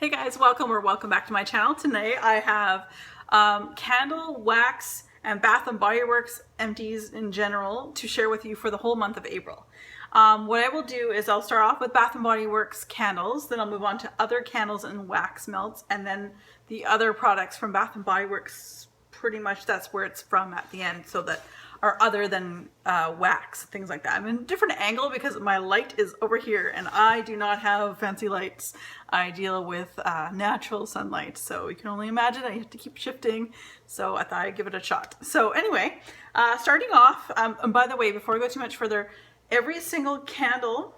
Hey guys, welcome or welcome back to my channel. Today I have candle, wax, and Bath & Body Works empties in general to share with you for the whole month of April. What I will do is I'll start off with Bath & Body Works candles, then I'll move on to other candles and wax melts, and then the other products from Bath & Body Works, pretty much that's where it's from at the end, so that are other than wax, things like that. I'm in a different angle because my light is over here and I do not have fancy lights. I deal with natural sunlight, so you can only imagine I have to keep shifting, so I thought I'd give it a shot. So anyway, starting off, and by the way, before I go too much further, every single candle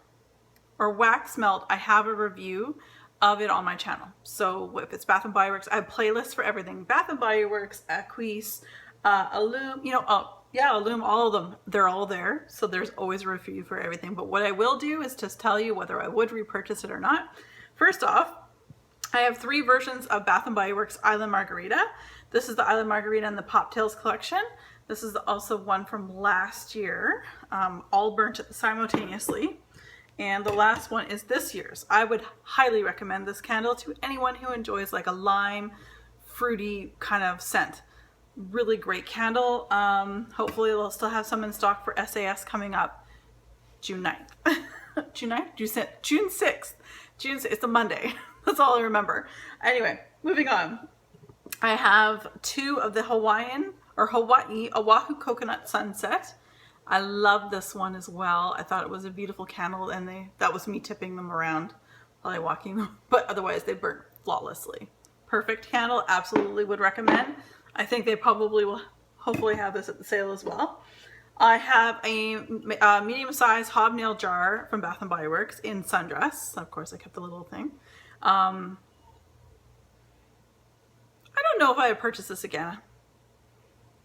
or wax melt, I have a review of it on my channel. So if it's Bath & Body Works, I have playlists for everything. Bath & Body Works, Aquis, Illume, Illume, all of them, they're all there. So there's always a review for everything. But what I will do is just tell you whether I would repurchase it or not. First off, I have 3 versions of Bath & Body Works Island Margarita. This is the Island Margarita in the Pop Tails collection. This is also one from last year, all burnt simultaneously. And the last one is this year's. I would highly recommend this candle to anyone who enjoys like a lime, fruity kind of scent. Really great candle. Hopefully they'll still have some in stock for SAS coming up June 9th. June 9th? June 6th. It's a Monday. That's all I remember. Anyway, moving on. I have 2 of the Hawaii Oahu Coconut Sunset. I love this one as well. I thought it was a beautiful candle, and that was me tipping them around while I walking them, but otherwise they burnt flawlessly. Perfect candle, absolutely would recommend. I think they probably will hopefully have this at the sale as well. I have a medium-sized hobnail jar from Bath & Body Works in Sundress. Of course, I kept the little thing. I don't know if I would purchase this again.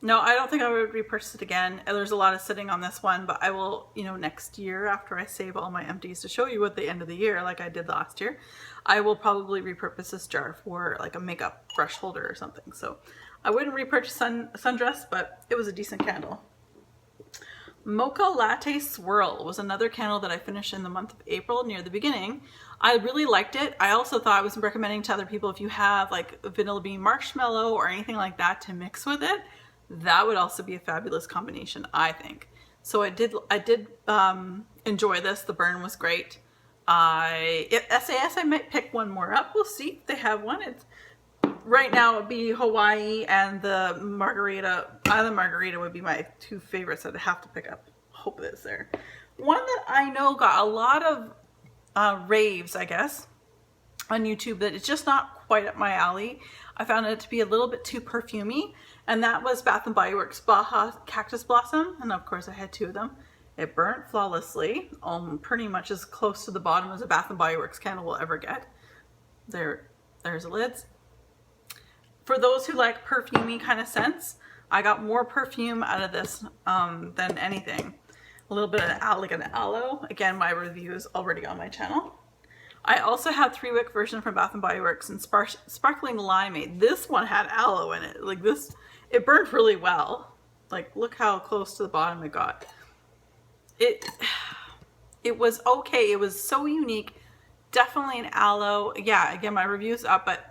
No, I don't think I would repurchase it again. There's a lot of sitting on this one, but I will, next year after I save all my empties to show you at the end of the year, like I did last year, I will probably repurpose this jar for like a makeup brush holder or something. So I wouldn't repurchase Sundress, but it was a decent candle. Mocha Latte Swirl was another candle that I finished in the month of April near the beginning. I really liked it. I also thought I was recommending to other people if you have like vanilla bean marshmallow or anything like that to mix with it, that would also be a fabulous combination, I think. So I did enjoy this. The burn was great. SAS, I might pick one more up. We'll see if they have one. Right now it would be Hawaii and the Island Margarita would be my 2 favorites that I have to pick up. Hope it's there. One that I know got a lot of raves, I guess, on YouTube, that it's just not quite up my alley. I found it to be a little bit too perfumey, and that was Bath & Body Works Baja Cactus Blossom, and of course I had 2 of them. It burnt flawlessly, pretty much as close to the bottom as a Bath & Body Works candle will ever get. There's the lids. For those who like perfumey kind of scents, I got more perfume out of this than anything. A little bit of like an aloe. Again, my review is already on my channel. I also have 3-wick version from Bath & Body Works and Sparkling Limeade. This one had aloe in it. Like this, it burned really well. Like look how close to the bottom it got. It was okay. It was so unique. Definitely an aloe. Yeah, again, my review's up, but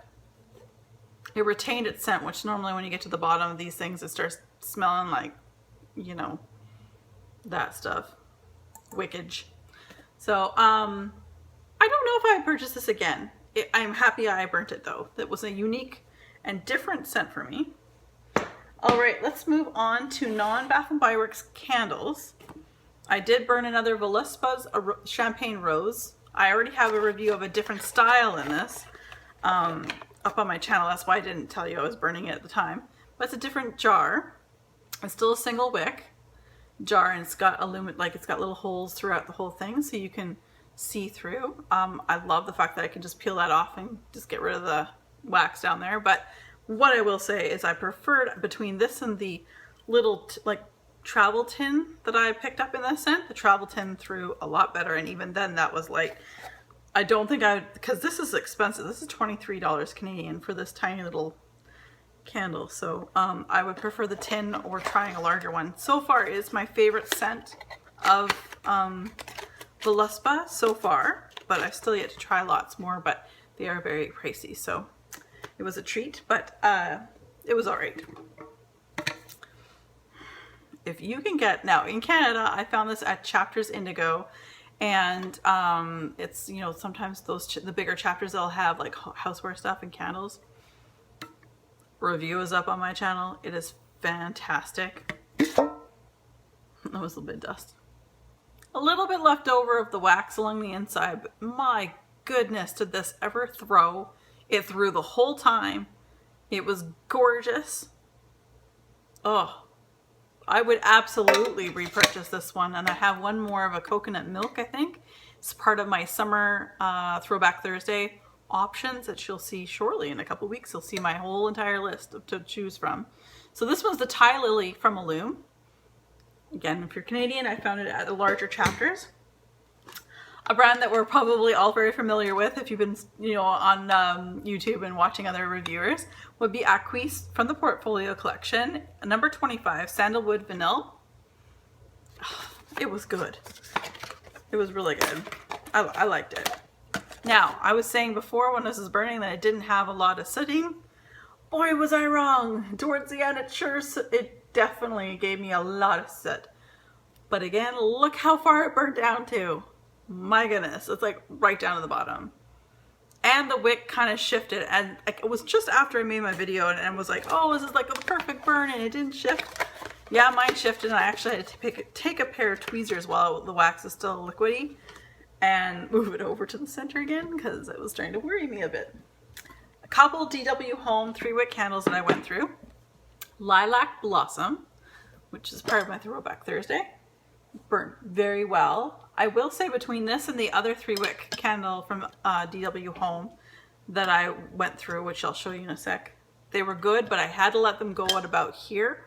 it retained its scent, which normally when you get to the bottom of these things, it starts smelling like, that stuff. Wickage. So, I don't know if I would purchase this again. I'm happy I burnt it though. That was a unique and different scent for me. All right, let's move on to non-Bath & Body Works candles. I did burn another Voluspa's Champagne Rose. I already have a review of a different style in this up on my channel. That's why I didn't tell you I was burning it at the time. But it's a different jar. It's still a single wick jar, and it's got it's got little holes throughout the whole thing, so you can see through. I love the fact that I can just peel that off and just get rid of the wax down there. But what I will say is I preferred between this and the little travel tin that I picked up in this scent. The travel tin threw a lot better, and even then that was like, I don't think because this is expensive. This is $23 Canadian for this tiny little candle. So I would prefer the tin or trying a larger one. So far it is my favorite scent of Voluspa so far, but I've still yet to try lots more. But they are very pricey. So it was a treat, but it was all right. If you can get, now in Canada, I found this at Chapters Indigo, and it's, you know, sometimes those the bigger chapters, they'll have like houseware stuff and candles. Review is up on my channel. It is fantastic. That was a little bit of dust. A little bit left over of the wax along the inside, but my goodness, did this ever throw it through the whole time. It was gorgeous. Oh, I would absolutely repurchase this one. And I have one more of a coconut milk, I think. It's part of my summer Throwback Thursday options that you'll see shortly. In a couple weeks, you'll see my whole entire list to choose from. So this one's the Thai Lily from Illume. Again, if you're Canadian, I found it at the larger Chapters. A brand that we're probably all very familiar with if you've been, you know, on YouTube and watching other reviewers, would be Acquis from the Portfolio Collection, number 25, Sandalwood Vanilla. It was good. It was really good. I liked it. Now, I was saying before when this was burning that it didn't have a lot of sooting. Boy, was I wrong. Towards the end, it definitely gave me a lot of soot. But again, look how far it burnt down to. My goodness, it's like right down to the bottom. And the wick kind of shifted, and it was just after I made my video and was like, oh, this is like a perfect burn, and it didn't shift. Yeah, mine shifted, and I actually had to take a pair of tweezers while the wax is still liquidy and move it over to the center again because it was starting to worry me a bit. A couple DW Home 3-wick candles that I went through. Lilac Blossom, which is part of my Throwback Thursday. Burnt very well. I will say between this and the other 3-wick candle from DW Home that I went through, which I'll show you in a sec, they were good, but I had to let them go at about here.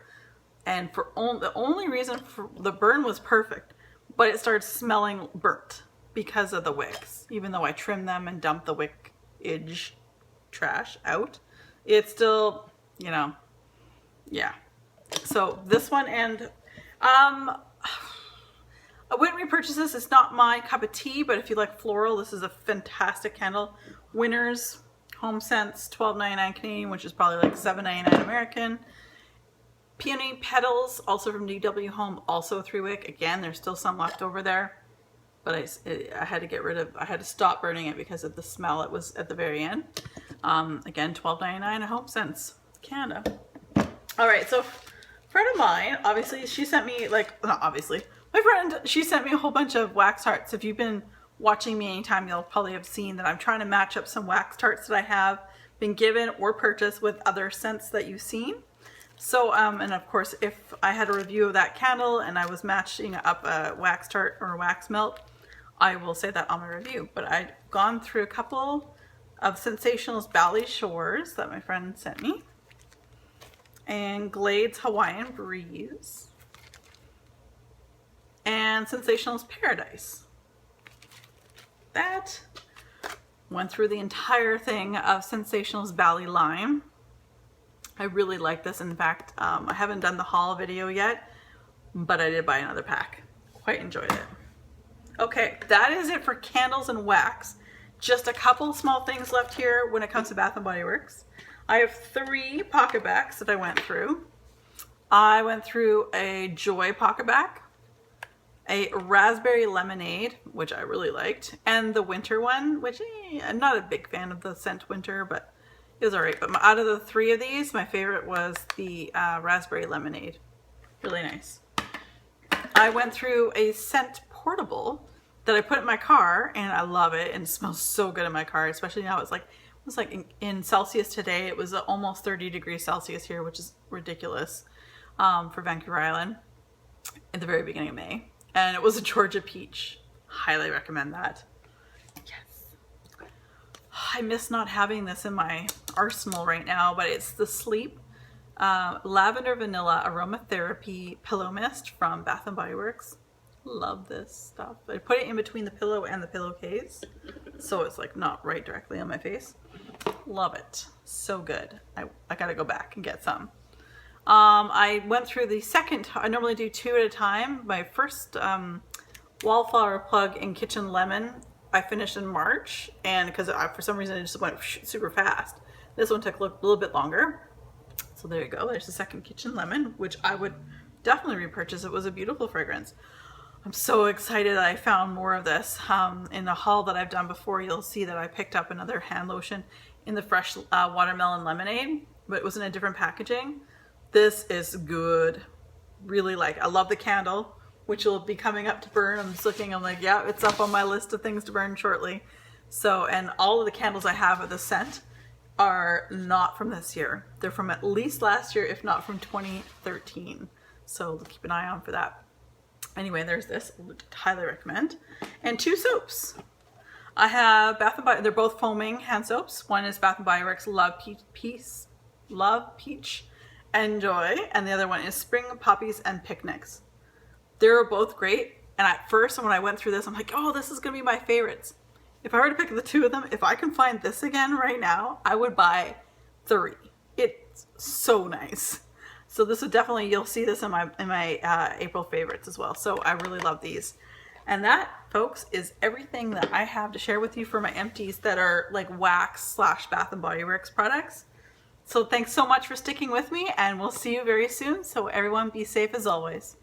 And the only reason for the burn was perfect, but it started smelling burnt because of the wicks. Even though I trimmed them and dumped the wickage trash out, it's still, you know, yeah. So this one, and I wouldn't repurchase this. It's not my cup of tea, but if you like floral, this is a fantastic candle. Winners Home Scents, $12.99 Canadian, which is probably like $7.99 American. Peony Petals, also from DW Home, also 3-wick. Again, there's still some left over there, but I had to get rid of, I had to stop burning it because of the smell. It was at the very end. Again, $12.99 at Home Sense, Canada. All right, so a friend of mine, obviously, she sent me, like, not obviously, my friend, she sent me a whole bunch of wax hearts. If you've been watching me anytime, you'll probably have seen that I'm trying to match up some wax tarts that I have been given or purchased with other scents that you've seen. So, and of course, if I had a review of that candle and I was matching up a wax tart or a wax melt, I will say that on my review. But I've gone through a couple of Sensational's Bali Shores that my friend sent me, and Glade's Hawaiian Breeze, and Sensational's Paradise. That went through the entire thing of Sensational's Bali Lime. I really like this. In fact, I haven't done the haul video yet, but I did buy another pack. Quite enjoyed it. Okay, that is it for candles and wax. Just a couple small things left here when it comes to Bath & Body Works. I have 3 pocket backs that I went through. I went through a Joy pocket back, a Raspberry Lemonade, which I really liked, and the winter one, which I'm not a big fan of the scent winter, but it was alright. But out of the 3 of these, my favorite was the Raspberry Lemonade. Really nice. I went through a scent portable that I put in my car, and I love it, and it smells so good in my car, especially now. It was like in Celsius today. It was almost 30 degrees Celsius here, which is ridiculous for Vancouver Island at the very beginning of May. And it was a Georgia Peach. Highly recommend that. Yes. I miss not having this in my arsenal right now, but it's the Sleep Lavender Vanilla Aromatherapy Pillow Mist from Bath & Body Works. Love this stuff. I put it in between the pillow and the pillowcase, so it's like not right directly on my face. Love it. So good. I gotta go back and get some. I went through the second, I normally do 2 at a time. My first Wallflower Plug and Kitchen Lemon I finished in March, and because for some reason it just went super fast. This one took a little bit longer. So there you go. There's the second kitchen lemon, which I would definitely repurchase. It was a beautiful fragrance. I'm so excited that I found more of this. In the haul that I've done before, you'll see that I picked up another hand lotion in the fresh watermelon lemonade, but it was in a different packaging. This is good. Really I love the candle, which will be coming up to burn. I'm just looking, I'm like, yeah, it's up on my list of things to burn shortly. So, and all of the candles I have of the scent are not from this year. They're from at least last year, if not from 2013. So keep an eye on for that. Anyway, there's this, highly recommend. And 2 soaps. I have Bath & Body, they're both foaming hand soaps. One is Bath & Body Works Love Peach and Joy, and the other one is Spring Poppies and Picnics. They're both great, and at first when I went through this, I'm like, oh, this is gonna be my favorites. If I were to pick the 2 of them, if I can find this again right now, I would buy 3. It's so nice. So this would definitely, you'll see this in my April favorites as well. So I really love these. And that, folks, is everything that I have to share with you for my empties that are like wax / Bath & Body Works products. So thanks so much for sticking with me, and we'll see you very soon. So everyone be safe as always.